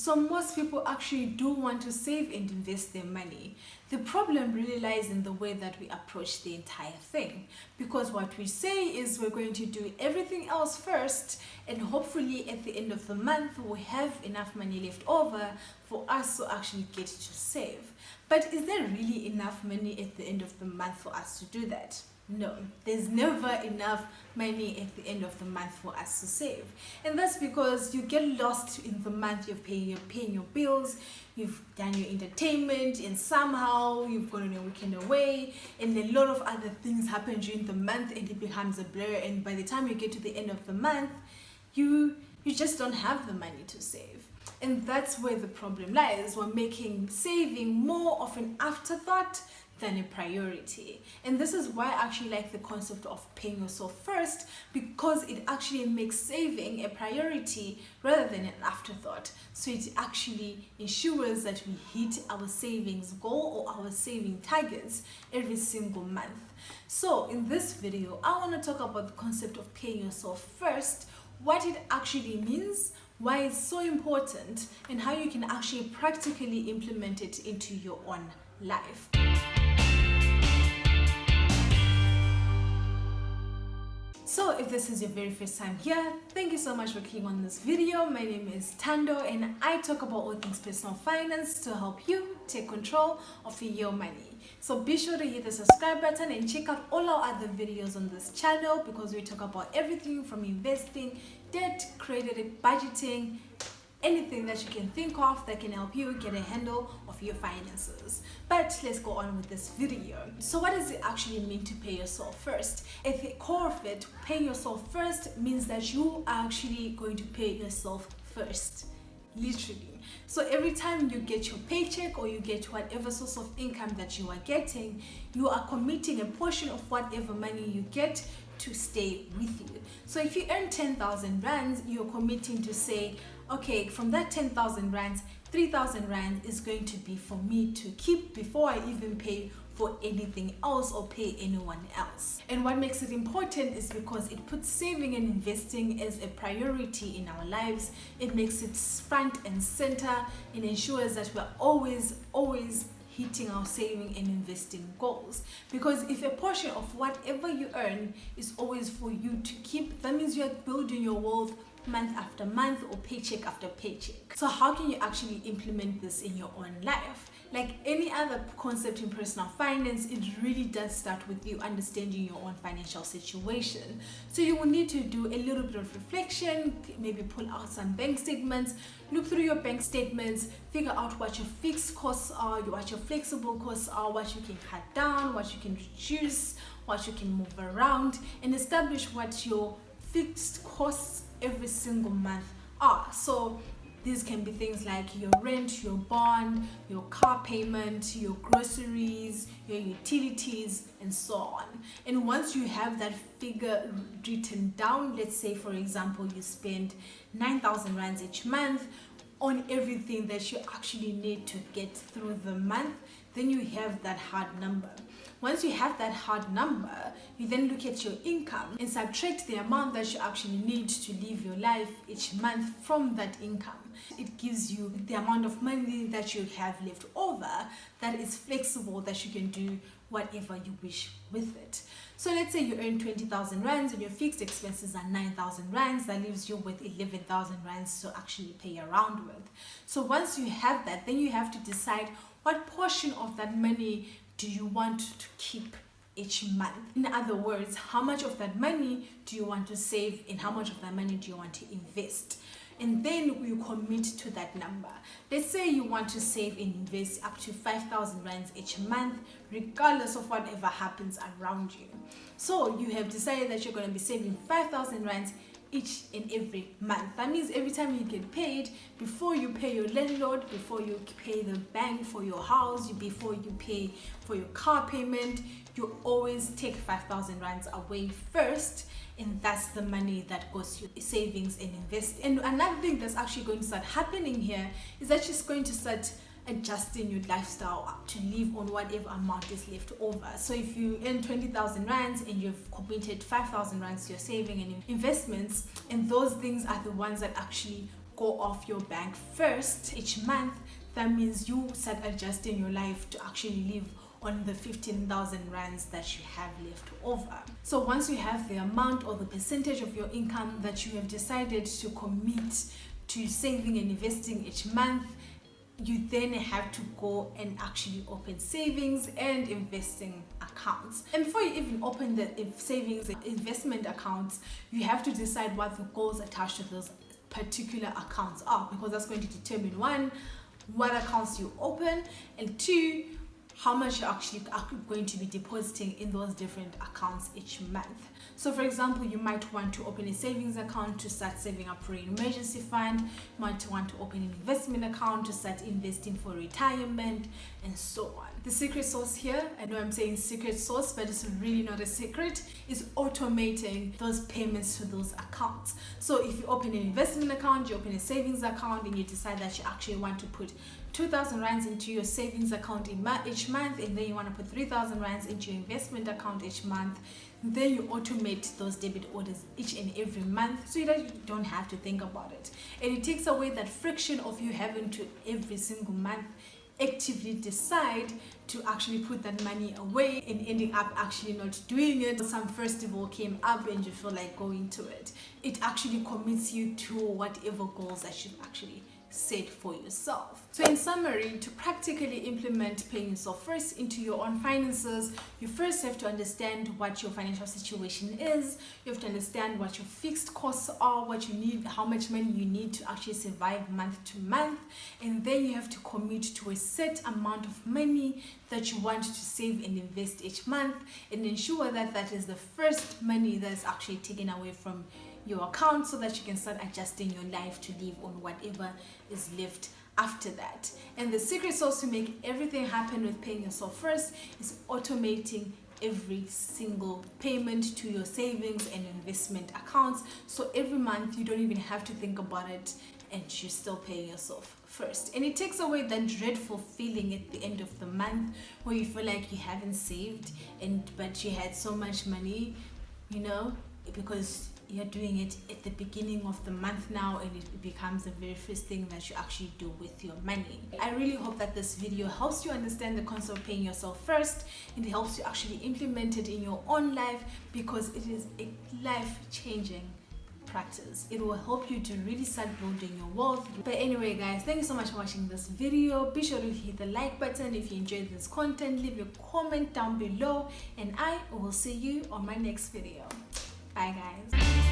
So most people actually do want to save and invest their money. The problem really lies in the way that we approach the entire thing, because what we say is we're going to do everything else first, and hopefully at the end of the month we'll have enough money left over for us to actually get to save. But is there really enough money at the end of the month for us to do that? No, there's never enough money at the end of the month for us to save. And that's because you get lost in the month. You're paying your bills, you've done your entertainment, and somehow you've gone on a weekend away, and a lot of other things happen during the month, and it becomes a blur. And by the time you get to the end of the month, you just don't have the money to save. And that's where the problem lies. We're making saving more of an afterthought than a priority. And this is why I actually like the concept of paying yourself first, because it actually makes saving a priority rather than an afterthought. So it actually ensures that we hit our savings goal or our saving targets every single month. So in this video, I want to talk about the concept of paying yourself first, what it actually means, why it's so important, and how you can actually practically implement it into your own life. So if this is your very first time here, thank you so much for clicking on this video. My name is Tando, and I talk about all things personal finance to help you take control of your money. So be sure to hit the subscribe button and check out all our other videos on this channel, because we talk about everything from investing, debt, credit, budgeting, anything that you can think of that can help you get a handle of your finances. But let's go on with this video. So what does it actually mean to pay yourself first? At the core of it, paying yourself first means that you are actually going to pay yourself first. Literally. So every time you get your paycheck or you get whatever source of income that you are getting, you are committing a portion of whatever money you get to stay with you. So if you earn 10,000 rands, you're committing to say, okay, from that 10,000 rands, 3,000 rand is going to be for me to keep before I even pay for anything else or pay anyone else. And what makes it important is because it puts saving and investing as a priority in our lives. It makes it front and center and ensures that we're always hitting our saving and investing goals. Because if a portion of whatever you earn is always for you to keep, that means you're building your wealth month after month or paycheck after paycheck. So how can you actually implement this in your own life? Like any other concept in personal finance, it really does start with you understanding your own financial situation. So you will need to do a little bit of reflection, maybe pull out some bank statements, look through your bank statements, figure out what your fixed costs are, what your flexible costs are, what you can cut down, what you can reduce, what you can move around, and establish what your fixed costs every single month are. So these can be things like your rent, your bond, your car payment, your groceries, your utilities, and so on. And once you have that figure written down, let's say for example you spend 9,000 rands each month on everything that you actually need to get through the month, then you have that hard number. Once you have that hard number, you then look at your income and subtract the amount that you actually need to live your life each month from that income. It gives you the amount of money that you have left over that is flexible, that you can do whatever you wish with it. So let's say you earn 20,000 rands and your fixed expenses are 9,000 rands. That leaves you with 11,000 rands to actually play around with. So once you have that, then you have to decide what portion of that money do you want to keep each month. In other words, how much of that money do you want to save and how much of that money do you want to invest? And then you commit to that number. Let's say you want to save and invest up to 5,000 rands each month, regardless of whatever happens around you. So you have decided that you're going to be saving 5,000 rands each and every month. That means every time you get paid, before you pay your landlord, before you pay the bank for your house, before you pay for your car payment, you always take 5,000 rands away first, and that's the money that goes to savings and invest. And another thing that's actually going to start happening here is that you're going to start adjusting your lifestyle to live on whatever amount is left over. So if you earn 20,000 rands and you've committed 5,000 rands to your saving and investments, and those things are the ones that actually go off your bank first each month, that means you start adjusting your life to actually live on the 15,000 rands that you have left over. So once you have the amount or the percentage of your income that you have decided to commit to saving and investing each month, you then have to go and actually open savings and investing accounts. And before you even open the savings and investment accounts, you have to decide what the goals attached to those particular accounts are, because that's going to determine, one, what accounts you open, and two, how much you're actually going to be depositing in those different accounts each month. So for example, you might want to open a savings account to start saving up for an emergency fund. You might want to open an investment account to start investing for retirement, and so on. The secret sauce here, I know I'm saying secret sauce, but it's really not a secret, is automating those payments to those accounts. So if you open an investment account, you open a savings account, and you decide that you actually want to put 2,000 rands into your savings account each month, and then you want to put 3,000 rands into your investment account each month, then you automate those debit orders each and every month, so that you don't have to think about it. And it takes away that friction of you having to every single month actively decide to actually put that money away and ending up actually not doing it. Some festival came up and you feel like going to it. It actually commits you to whatever goals that you've actually set for yourself. So in summary, to practically implement paying yourself first into your own finances, you first have to understand what your financial situation is. You have to understand what your fixed costs are, what you need, how much money you need to actually survive month to month, and then you have to commit to a set amount of money that you want to save and invest each month, and ensure that that is the first money that is actually taken away from your account, so that you can start adjusting your life to live on whatever is left after that. And the secret sauce to make everything happen with paying yourself first is automating every single payment to your savings and investment accounts, so every month you don't even have to think about it and you're still paying yourself first. And it takes away that dreadful feeling at the end of the month where you feel like you haven't saved but you had so much money, you know, because you're doing it at the beginning of the month now, and it becomes the very first thing that you actually do with your money. I really hope that this video helps you understand the concept of paying yourself first, and it helps you actually implement it in your own life, because it is a life-changing practice. It will help you to really start building your wealth. But anyway guys, thank you so much for watching this video. Be sure to hit the like button if you enjoyed this content. Leave your comment down below, and I will see you on my next video. Bye guys.